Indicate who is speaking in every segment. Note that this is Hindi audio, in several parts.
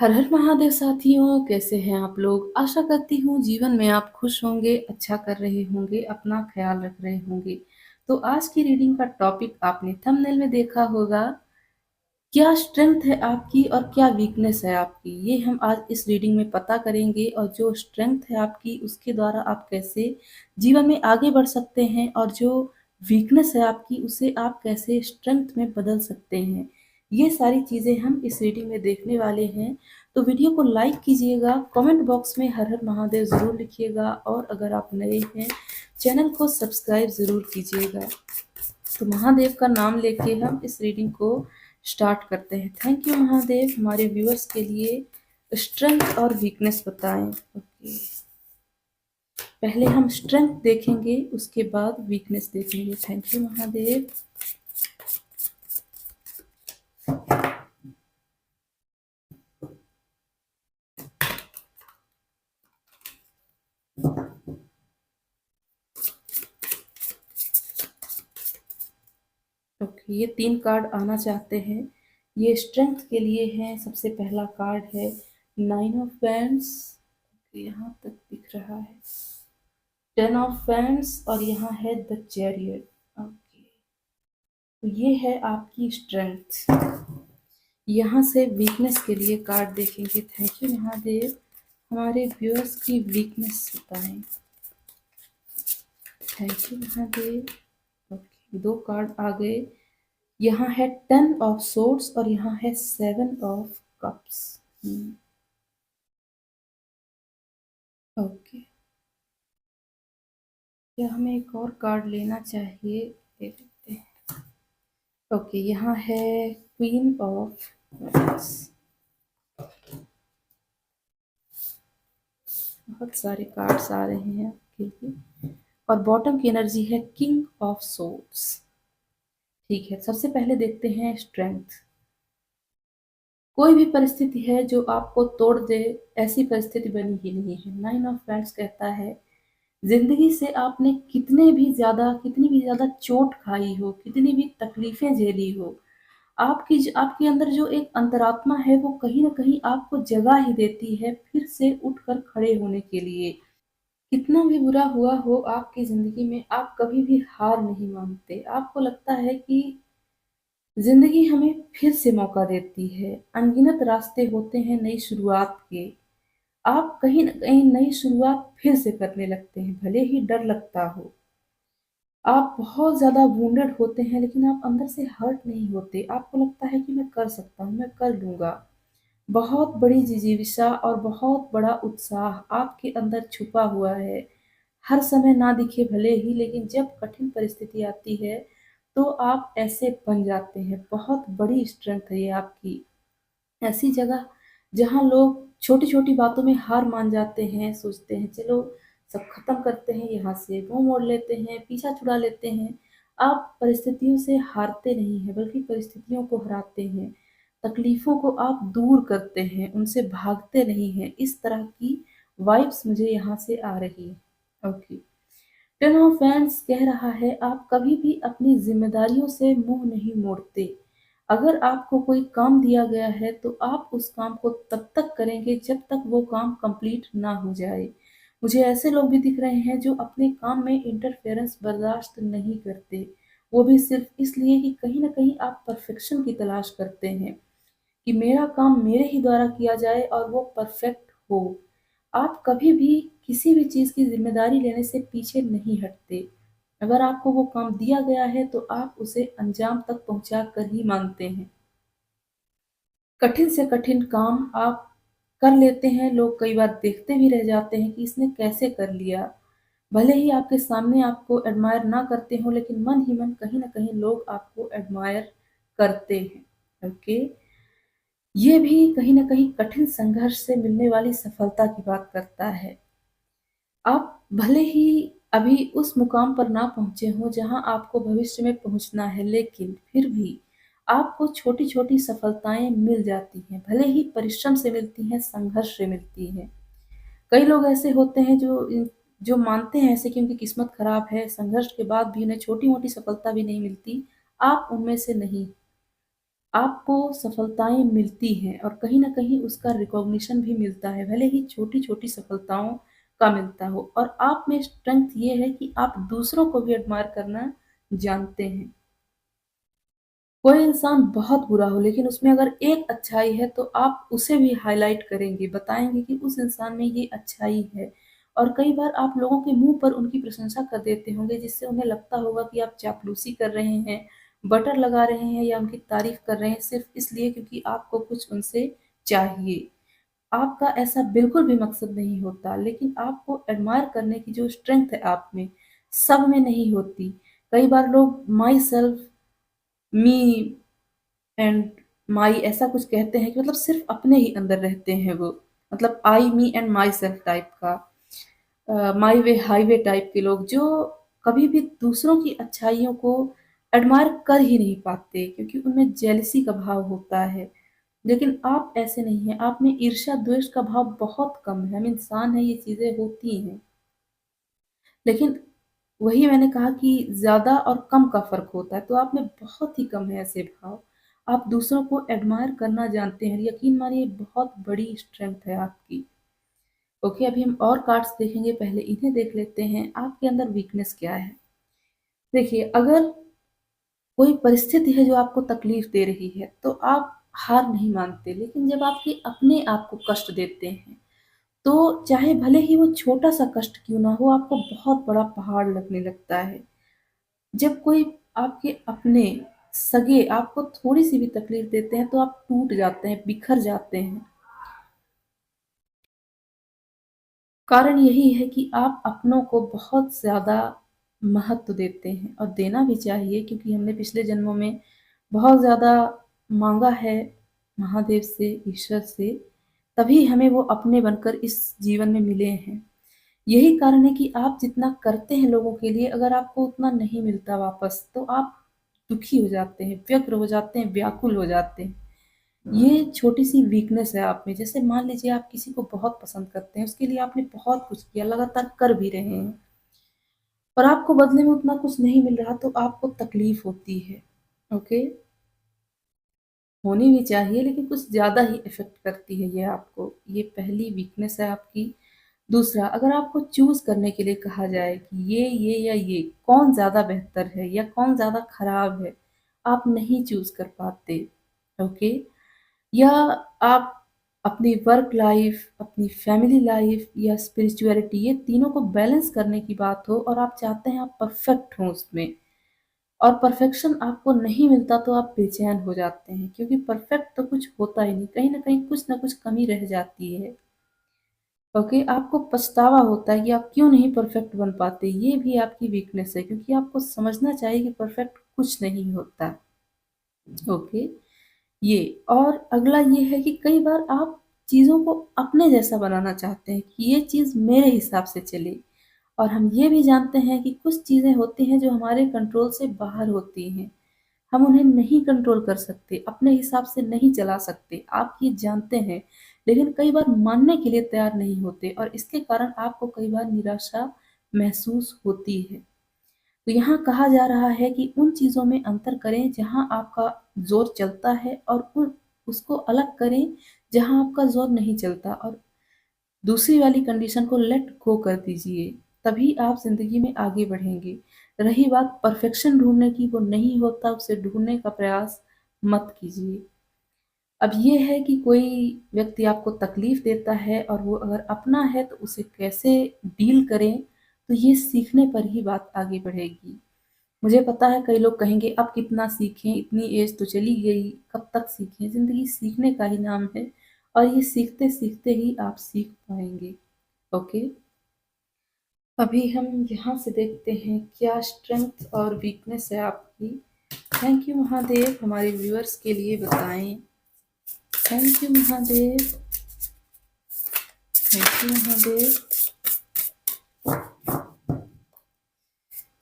Speaker 1: हर हर महादेव साथियों, कैसे हैं आप लोग। आशा करती हूँ जीवन में आप खुश होंगे, अच्छा कर रहे होंगे, अपना ख्याल रख रहे होंगे। तो आज की रीडिंग का टॉपिक आपने थंबनेल में देखा होगा। क्या स्ट्रेंथ है आपकी और क्या वीकनेस है आपकी, ये हम आज इस रीडिंग में पता करेंगे। और जो स्ट्रेंथ है आपकी, उसके द्वारा आप कैसे जीवन में आगे बढ़ सकते हैं, और जो वीकनेस है आपकी, उसे आप कैसे स्ट्रेंथ में बदल सकते हैं। ये सारी चीज़ें हम इस रीडिंग में देखने वाले हैं। तो वीडियो को लाइक कीजिएगा, कमेंट बॉक्स में हर हर महादेव ज़रूर लिखिएगा, और अगर आप नए हैं चैनल को सब्सक्राइब ज़रूर कीजिएगा। तो महादेव का नाम लेके हम इस रीडिंग को स्टार्ट करते हैं। थैंक यू महादेव, हमारे व्यूअर्स के लिए स्ट्रेंथ और वीकनेस बताएं। ओके, पहले हम स्ट्रेंथ देखेंगे, उसके बाद वीकनेस देखेंगे। Thank you Mahadev. ओके, ये 3 कार्ड आना चाहते हैं। ये स्ट्रेंथ के लिए हैं। सबसे पहला कार्ड है 9 ऑफ वैंड्स, यहाँ तक दिख रहा है। 10 ऑफ वैंड्स, और यहाँ है द चैरियट। ओके, तो ये है आपकी स्ट्रेंथ। यहाँ से वीकनेस के लिए कार्ड देखेंगे। थैंक यू महादेव, हमारे व्यूअर्स की वीकनेस बताएं। Thank you Mahadev. Okay, 2 card आ गए। यहाँ है 10 ऑफ सोर्ड्स, और यहाँ है 7 ऑफ कप्स। ओके, क्या हमें एक और कार्ड लेना चाहिए, ले लेते हैं। ओके, यहाँ है क्वीन ऑफ वांड्स। बहुत सारे कार्ड्स आ रहे हैं आपके लिए, और बॉटम की एनर्जी है किंग ऑफ सोर्ड्स। ठीक है, सबसे पहले देखते हैं स्ट्रेंथ। कोई भी परिस्थिति है जो आपको तोड़ दे, ऐसी परिस्थिति बनी ही नहीं है। 9 ऑफ वैंड्स कहता है जिंदगी से आपने कितनी भी ज्यादा चोट खाई हो, कितनी भी तकलीफें झेली हो, आपके अंदर जो एक अंतरात्मा है, वो कहीं ना कहीं आपको जगह ही देती है फिर से उठकर खड़े होने के लिए। कितना भी बुरा हुआ हो आपकी जिंदगी में, आप कभी भी हार नहीं मानते। आपको लगता है कि जिंदगी हमें फिर से मौका देती है। अनगिनत रास्ते होते हैं नई शुरुआत के। आप कहीं न कहीं नई शुरुआत फिर से करने लगते हैं, भले ही डर लगता हो। आप बहुत ज़्यादा वुंडेड होते हैं, लेकिन आप अंदर से हर्ट नहीं होते। आपको लगता है कि मैं कर सकता हूँ, मैं कर लूँगा। बहुत बड़ी जिजीविषा और बहुत बड़ा उत्साह आपके अंदर छुपा हुआ है। हर समय ना दिखे भले ही, लेकिन जब कठिन परिस्थिति आती है, तो आप ऐसे बन जाते हैं। बहुत बड़ी स्ट्रेंथ है ये आपकी। ऐसी जगह जहाँ लोग छोटी-छोटी बातों में हार मान जाते हैं, सोचते हैं चलो सब खत्म करते हैं, यहाँ से मुँह मोड़ लेते हैं, पीछा छुड़ा लेते हैं। आप परिस्थितियों से हारते नहीं हैं, बल्कि परिस्थितियों को हराते हैं। तकलीफ़ों को आप दूर करते हैं, उनसे भागते नहीं हैं। इस तरह की वाइब्स मुझे यहाँ से आ रही है। ओके। टेन ऑफ वैंड्स कह रहा है आप कभी भी अपनी जिम्मेदारियों से मुंह नहीं मोड़ते। अगर आपको कोई काम दिया गया है, तो आप उस काम को तब तक करेंगे जब तक वो काम कंप्लीट ना हो जाए। मुझे ऐसे लोग भी दिख रहे हैं जो अपने काम में इंटरफेरेंस बर्दाश्त नहीं करते। वो भी सिर्फ इसलिए कि कहीं ना कहीं आप परफेक्शन की तलाश करते हैं, कि मेरा काम मेरे ही द्वारा किया जाए और वो परफेक्ट हो। आप कभी भी किसी भी चीज़ की ज़िम्मेदारी लेने से पीछे नहीं हटते। अगर आपको वो काम दिया गया है, तो आप उसे अंजाम तक पहुँचा कर ही मानते हैं। कठिन से कठिन काम आप कर लेते हैं। लोग कई बार देखते भी रह जाते हैं कि इसने कैसे कर लिया। भले ही आपके सामने आपको एडमायर ना करते हों, लेकिन मन ही मन कहीं न कहीं लोग आपको एडमायर करते हैं। ओके? ये भी कहीं न कहीं कठिन संघर्ष से मिलने वाली सफलता की बात करता है। आप भले ही अभी उस मुकाम पर ना पहुँचे हों जहाँ आपको भविष्य में पहुँचना है, लेकिन फिर भी आपको छोटी-छोटी सफलताएँ मिल जाती हैं। भले ही परिश्रम से मिलती हैं, संघर्ष से मिलती हैं। कई लोग ऐसे होते हैं जो मानते हैं ऐसे कि उनकी किस्मत खराब है, संघर्ष के बाद भी उन्हें छोटी-मोटी सफलता भी नहीं मिलती। आप उनमें से नहीं। आपको सफलताएं मिलती हैं और कहीं ना कहीं उसका रिकॉग्निशन भी मिलता है, भले ही छोटी छोटी सफलताओं का मिलता हो। और आप में स्ट्रेंथ ये है कि आप दूसरों को भी एडमायर करना जानते हैं। कोई इंसान बहुत बुरा हो लेकिन उसमें अगर एक अच्छाई है तो आप उसे भी हाईलाइट करेंगे, बताएंगे कि उस इंसान में ये अच्छाई है। और कई बार आप लोगों के मुंह पर उनकी प्रशंसा कर देते होंगे, जिससे उन्हें लगता होगा कि आप चापलूसी कर रहे हैं, बटर लगा रहे हैं या उनकी तारीफ कर रहे हैं सिर्फ इसलिए क्योंकि आपको कुछ उनसे चाहिए। आपका ऐसा बिल्कुल भी मकसद नहीं होता, लेकिन आपको एडमायर करने की जो स्ट्रेंथ है आप में, सब में नहीं होती। कई बार लोग माई सेल्फ, मी एंड माई ऐसा कुछ कहते हैं कि मतलब सिर्फ अपने ही अंदर रहते हैं वो, मतलब I me and myself type का, माई वे हाईवे टाइप के लोग, जो कभी भी दूसरों की अच्छाइयों को एडमायर कर ही नहीं पाते क्योंकि उनमें जेलसी का भाव होता है। लेकिन आप ऐसे नहीं हैं, आप में ईर्ष्या द्वेष का भाव बहुत कम है। हम इंसान हैं, ये चीजें होती हैं, लेकिन वही मैंने कहा कि ज्यादा और कम का फर्क होता है, तो आप में बहुत ही कम है ऐसे भाव। आप दूसरों को एडमायर करना जानते हैं, यकीन मानिए बहुत बड़ी स्ट्रेंथ है आपकी। ओके, अभी हम और कार्ड्स देखेंगे, पहले इन्हें देख लेते हैं। आपके अंदर वीकनेस क्या है? देखिए, अगर कोई परिस्थिति है जो आपको तकलीफ दे रही है तो आप हार नहीं मानते, लेकिन जब आपके अपने आप को कष्ट देते हैं तो चाहे भले ही वो छोटा सा कष्ट क्यों ना हो, आपको बहुत बड़ा पहाड़ लगने लगता है। जब कोई आपके अपने सगे आपको थोड़ी सी भी तकलीफ देते हैं तो आप टूट जाते हैं, बिखर जाते हैं। कारण यही है कि आप अपनों को बहुत ज्यादा महत्व देते हैं, और देना भी चाहिए क्योंकि हमने पिछले जन्मों में बहुत ज्यादा मांगा है महादेव से, ईश्वर से, तभी हमें वो अपने बनकर इस जीवन में मिले हैं। यही कारण है कि आप जितना करते हैं लोगों के लिए, अगर आपको उतना नहीं मिलता वापस तो आप दुखी हो जाते हैं, व्यग्र हो जाते हैं, व्याकुल हो जाते हैं। ये छोटी सी वीकनेस है आप में। जैसे मान लीजिए आप किसी को बहुत पसंद करते हैं, उसके लिए आपने बहुत कुछ किया, लगातार कर भी रहे हैं, और आपको बदले में उतना कुछ नहीं मिल रहा, तो आपको तकलीफ होती है। ओके, होनी भी चाहिए लेकिन कुछ ज्यादा ही इफेक्ट करती है ये आपको। ये पहली वीकनेस है आपकी। दूसरा, अगर आपको चूज करने के लिए कहा जाए कि ये या ये कौन ज्यादा बेहतर है या कौन ज्यादा खराब है, आप नहीं चूज कर पाते। ओके, या आप अपनी वर्क लाइफ, अपनी फैमिली लाइफ या स्पिरिचुअलिटी, ये तीनों को बैलेंस करने की बात हो और आप चाहते हैं आप परफेक्ट हो उसमें, और परफेक्शन आपको नहीं मिलता तो आप बेचैन हो जाते हैं, क्योंकि परफेक्ट तो कुछ होता ही नहीं, कहीं ना कुछ कमी रह जाती है। ओके, आपको पछतावा होता है कि आप क्यों नहीं परफेक्ट बन पाते, ये भी आपकी वीकनेस है, क्योंकि आपको समझना चाहिए कि परफेक्ट कुछ नहीं होता। ओके, ये, और अगला ये है कि कई बार आप चीजों को अपने जैसा बनाना चाहते हैं कि ये चीज मेरे हिसाब से चले, और हम ये भी जानते हैं कि कुछ चीजें होती हैं जो हमारे कंट्रोल से बाहर होती हैं, हम उन्हें नहीं कंट्रोल कर सकते, अपने हिसाब से नहीं चला सकते, आप ये जानते हैं, लेकिन कई बार मानने के लिए तैयार नहीं होते, और इसके कारण आपको कई बार निराशा महसूस होती है। तो यहाँ कहा जा रहा है कि उन चीजों में अंतर करें जहाँ आपका जोर चलता है, और उन उसको अलग करें जहाँ आपका जोर नहीं चलता, और दूसरी वाली कंडीशन को लेट गो कर दीजिए, तभी आप जिंदगी में आगे बढ़ेंगे। रही बात परफेक्शन ढूंढने की, वो नहीं होता, उसे ढूंढने का प्रयास मत कीजिए। अब ये है कि कोई व्यक्ति आपको तकलीफ देता है और वो अगर अपना है तो उसे कैसे डील करें, तो ये सीखने पर ही बात आगे बढ़ेगी। मुझे पता है कई लोग कहेंगे अब कितना सीखें, इतनी एज तो चली गई, कब तक सीखें। जिंदगी सीखने का ही नाम है, और ये सीखते सीखते ही आप सीख पाएंगे। ओके, अभी हम यहाँ से देखते हैं क्या स्ट्रेंथ और वीकनेस है आपकी। थैंक यू महादेव, हमारे व्यूअर्स के लिए बताएं। Thank you Mahadev, thank you Mahadev,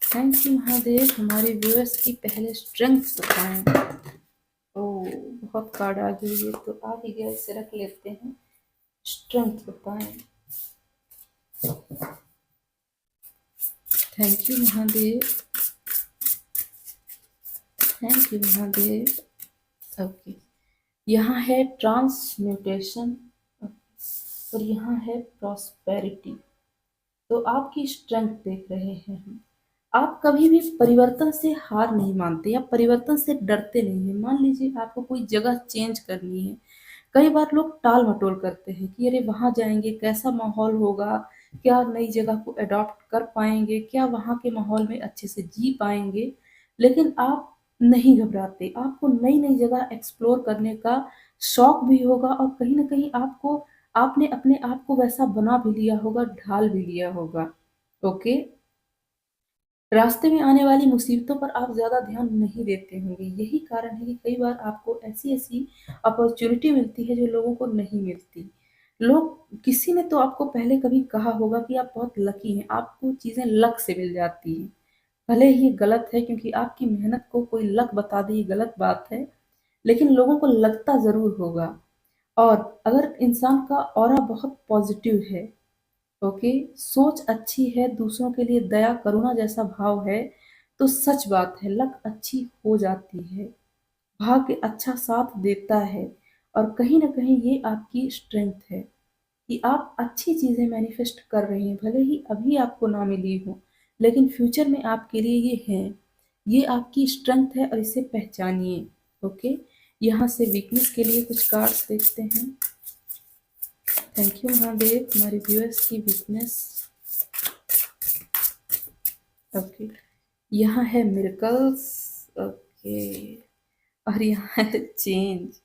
Speaker 1: thank you Mahadev, हमारे व्यूअर्स की पहले स्ट्रेंथ बताएं। ओ, बहुत कार्ड आ गई है तो आ ही गया, इसे रख लेते हैं। स्ट्रेंथ बताएं। Thank you Mahadev, thank you Mahadev. Okay, यहाँ है ट्रांसम्यूटेशन और यहाँ है प्रॉस्पेरिटी। तो आपकी स्ट्रेंथ देख रहे हैं हम। आप कभी भी परिवर्तन से हार नहीं मानते या परिवर्तन से डरते नहीं हैं। मान लीजिए आपको कोई जगह चेंज करनी है, कई बार लोग टाल मटोल करते हैं कि अरे वहां जाएंगे कैसा माहौल होगा, क्या नई जगह को अडॉप्ट कर पाएंगे, क्या वहां के माहौल में अच्छे से जी पाएंगे। लेकिन आप नहीं घबराते, आपको नई नई जगह एक्सप्लोर करने का शौक भी होगा और कहीं ना कहीं आपको, आपने अपने आप को वैसा बना भी लिया होगा, ढाल भी लिया होगा। ओके, रास्ते में आने वाली मुसीबतों पर आप ज्यादा ध्यान नहीं देते होंगे। यही कारण है कि कई बार आपको ऐसी ऐसी अपॉर्चुनिटी मिलती है जो लोगों को नहीं मिलती। लोग, किसी ने तो आपको पहले कभी कहा होगा कि आप बहुत लकी हैं, आपको चीजें लक से मिल जाती हैं। भले ही ये गलत है क्योंकि आपकी मेहनत को कोई लक बता दे, ये गलत बात है, लेकिन लोगों को लगता जरूर होगा। और अगर इंसान का ऑरा बहुत पॉजिटिव है, ओके, सोच अच्छी है, दूसरों के लिए दया करुणा जैसा भाव है, तो सच बात है लक अच्छी हो जाती है, भाग्य अच्छा साथ देता है। और कहीं ना कहीं ये आपकी स्ट्रेंथ है कि आप अच्छी चीजें मैनिफेस्ट कर रहे हैं, भले ही अभी आपको ना मिली हो, लेकिन फ्यूचर में आपके लिए ये है। ये आपकी स्ट्रेंथ है और इसे पहचानिए। ओके, यहाँ से वीकनेस के लिए कुछ कार्ड्स देखते हैं। थैंक यू महादेव, हमारे व्यूअर्स की वीकनेस। ओके, यहाँ है मिरेकल्स। ओके, और यहाँ है चेंज।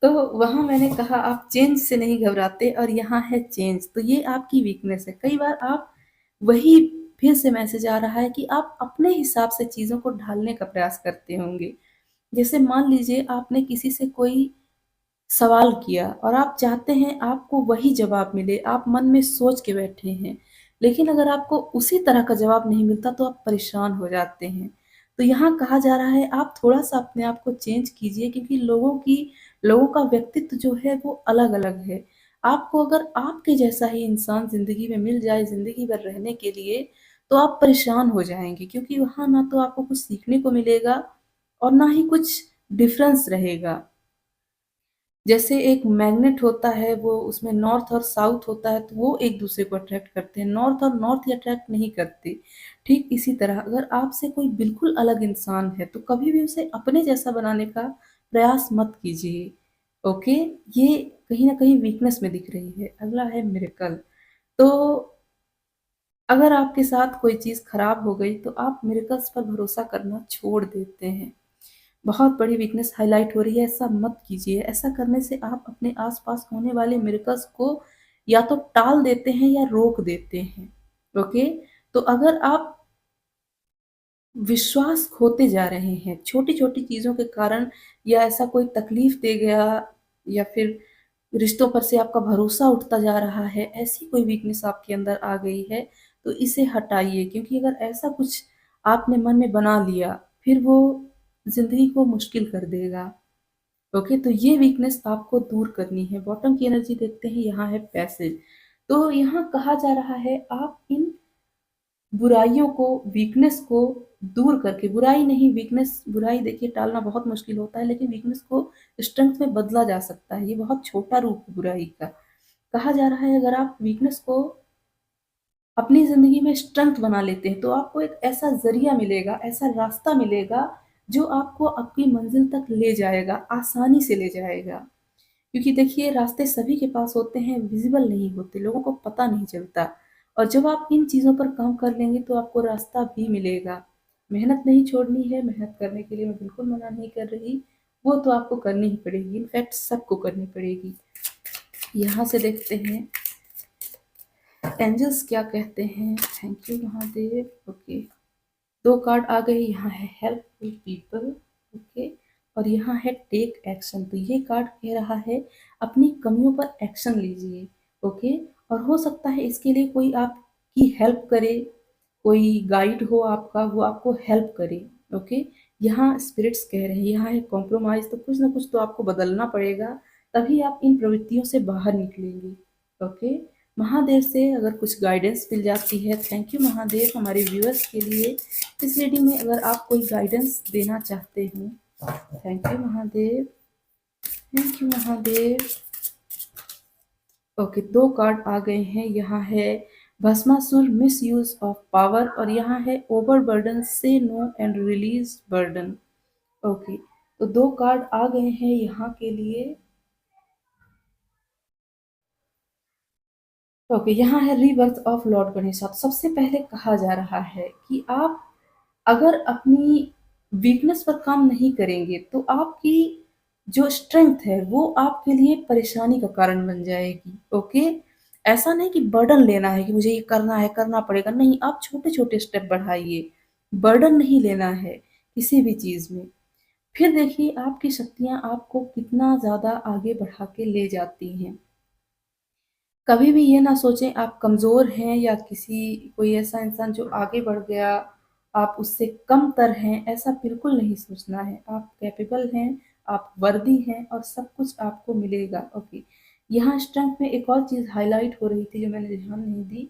Speaker 1: तो वहां मैंने कहा आप चेंज से नहीं घबराते और यहाँ है चेंज, तो ये आपकी वीकनेस है। कई बार आप, वही फिर से मैसेज आ रहा है कि आप अपने हिसाब से चीजों को ढालने का प्रयास करते होंगे। जैसे मान लीजिए आपने किसी से कोई सवाल किया और आप चाहते हैं आपको वही जवाब मिले, आप मन में सोच के बैठे हैं, लेकिन अगर आपको उसी तरह का जवाब नहीं मिलता तो आप परेशान हो जाते हैं। तो यहाँ कहा जा रहा है आप थोड़ा सा अपने आप को चेंज कीजिए, क्योंकि लोगों का व्यक्तित्व जो है वो अलग अलग है। आपको अगर आपके जैसा ही इंसान जिंदगी में मिल जाए जिंदगी भर रहने के लिए, तो आप परेशान हो जाएंगे, क्योंकि वहां ना तो आपको कुछ सीखने को मिलेगा और ना ही कुछ डिफरेंस रहेगा। जैसे एक मैग्नेट होता है, वो उसमें नॉर्थ और साउथ होता है, तो वो एक दूसरे को अट्रैक्ट करते हैं, नॉर्थ और नॉर्थ ही अट्रैक्ट नहीं करते। ठीक इसी तरह अगर आपसे कोई बिल्कुल अलग इंसान है तो कभी भी उसे अपने जैसा बनाने का प्रयास मत कीजिए। ओके, ये कहीं ना कहीं वीकनेस में दिख रही है। अगला है मिरेकल। तो अगर आपके साथ कोई चीज खराब हो गई तो आप मिरेकल्स पर भरोसा करना छोड़ देते हैं। बहुत बड़ी वीकनेस हाईलाइट हो रही है, ऐसा मत कीजिए। ऐसा करने से आप अपने आसपास होने वाले मिरेकल्स को या तो टाल देते हैं या रोक देते हैं। ओके, तो अगर आप विश्वास खोते जा रहे हैं छोटी छोटी चीजों के कारण, या ऐसा कोई तकलीफ दे गया, या फिर रिश्तों पर से आपका भरोसा उठता जा रहा है, ऐसी कोई वीकनेस आपके अंदर आ गई है, तो इसे हटाइए। क्योंकि अगर ऐसा कुछ आपने मन में बना लिया, फिर वो जिंदगी को मुश्किल कर देगा। ओके, तो ये वीकनेस आपको दूर करनी है। बॉटम की एनर्जी देखते हैं, यहाँ है पैसेज। तो यहाँ कहा जा रहा है आप इन बुराइयों को, वीकनेस को दूर करके, बुराई नहीं वीकनेस, बुराई देखिए टालना बहुत मुश्किल होता है, लेकिन वीकनेस को स्ट्रेंथ में बदला जा सकता है। ये बहुत छोटा रूप है बुराई का। कहा जा रहा है अगर आप वीकनेस को अपनी जिंदगी में स्ट्रेंथ बना लेते हैं तो आपको एक ऐसा जरिया मिलेगा, ऐसा रास्ता मिलेगा जो आपको आपकी मंजिल तक ले जाएगा, आसानी से ले जाएगा। क्योंकि देखिए रास्ते सभी के पास होते हैं, विजिबल नहीं होते, लोगों को पता नहीं चलता। और जब आप इन चीजों पर काम कर लेंगे तो आपको रास्ता भी मिलेगा। मेहनत नहीं छोड़नी है, मेहनत करने के लिए मैं बिल्कुल मना नहीं कर रही, वो तो आपको करनी ही पड़ेगी, इनफैक्ट सबको करनी पड़ेगी। यहाँ से देखते हैं एंजल्स क्या कहते हैं। Thank you Mahadev. ओके, दो कार्ड आ गए, यहाँ है हेल्पफुल पीपल। ओके, और यहाँ है टेक एक्शन। तो ये कार्ड कह रहा है अपनी कमियों पर एक्शन लीजिए। ओके, और हो सकता है इसके लिए कोई आपकी हेल्प करे, कोई गाइड हो आपका, वो आपको हेल्प करे। ओके, यहाँ स्पिरिट्स कह रहे हैं यहाँ है कॉम्प्रोमाइज। तो कुछ ना कुछ तो आपको बदलना पड़ेगा, तभी आप इन प्रवृत्तियों से बाहर निकलेंगे। ओके, महादेव से अगर कुछ गाइडेंस मिल जाती है, थैंक यू महादेव हमारे व्यूअर्स के लिए। इस रीडिंग में अगर आप कोई गाइडेंस देना चाहते हैं thank you Mahadev, thank you Mahadev. Okay, दो कार्ड आ गए हैं। यहाँ है Bhasmasur, miss use of power, और यहाँ है ओवर बर्डन, से no and release burden. Okay, तो दो कार्ड आ गए हैं यहाँ के लिए। ओके, यहाँ है रीबर्थ ऑफ लॉर्ड गणेश। सबसे पहले कहा जा रहा है कि आप अगर अपनी वीकनेस पर काम नहीं करेंगे तो आपकी जो स्ट्रेंथ है वो आपके लिए परेशानी का कारण बन जाएगी। ओके, ऐसा नहीं कि बर्डन लेना है कि मुझे ये करना है, करना पड़ेगा, नहीं, आप छोटे छोटे स्टेप बढ़ाइए। बर्डन नहीं लेना है किसी भी चीज में। फिर देखिए आपकी शक्तियां आपको कितना ज्यादा आगे बढ़ा के ले जाती हैं। कभी भी ये ना सोचें आप कमज़ोर हैं या किसी कोई ऐसा इंसान जो आगे बढ़ गया आप उससे कमतर हैं, ऐसा बिल्कुल नहीं सोचना है। आप कैपेबल हैं, आप वर्दी हैं और सब कुछ आपको मिलेगा। ओके, यहाँ स्ट्रेंथ में एक और चीज़ हाईलाइट हो रही थी जो मैंने ध्यान नहीं दी।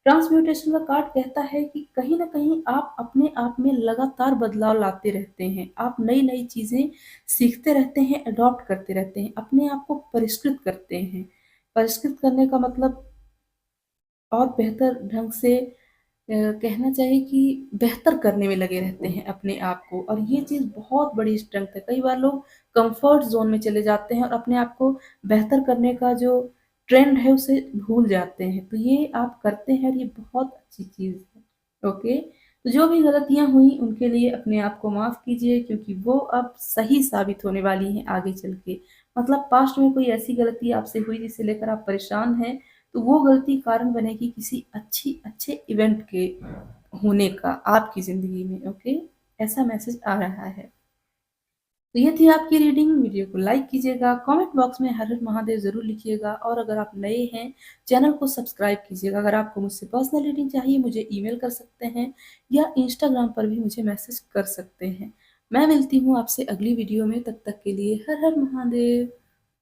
Speaker 1: ट्रांसम्यूटेशन का कार्ड कहता है कि कहीं ना कहीं आप अपने आप में लगातार बदलाव लाते रहते हैं। आप नई नई चीज़ें सीखते रहते हैं, अडॉप्ट करते रहते हैं, अपने आप को परिष्कृत करते हैं। परिष्कृत करने का मतलब और बेहतर ढंग से कहना चाहिए कि बेहतर करने में लगे रहते हैं अपने आप को, और ये चीज़ बहुत बड़ी स्ट्रेंथ है। कई बार लोग कंफर्ट जोन में चले जाते हैं और अपने आप को बेहतर करने का जो ट्रेंड है उसे भूल जाते हैं। तो ये आप करते हैं और ये बहुत अच्छी चीज़ है। ओके, तो जो भी गलतियां हुई उनके लिए अपने आप को माफ कीजिए, क्योंकि वो अब सही साबित होने वाली हैं आगे चल के। मतलब पास्ट में कोई ऐसी गलती आपसे हुई जिसे लेकर आप परेशान हैं, तो वो गलती कारण बनेगी किसी अच्छे इवेंट के होने का आपकी जिंदगी में। ओके, ऐसा मैसेज आ रहा है। तो ये थी आपकी रीडिंग। वीडियो को लाइक कीजिएगा, कमेंट बॉक्स में हर हर महादेव जरूर लिखिएगा, और अगर आप नए हैं चैनल को सब्सक्राइब कीजिएगा। अगर आपको मुझसे पर्सनल रीडिंग चाहिए मुझे ईमेल कर सकते हैं या इंस्टाग्राम पर भी मुझे मैसेज कर सकते हैं। मैं मिलती हूँ आपसे अगली वीडियो में, तब तक के लिए हर हर महादेव।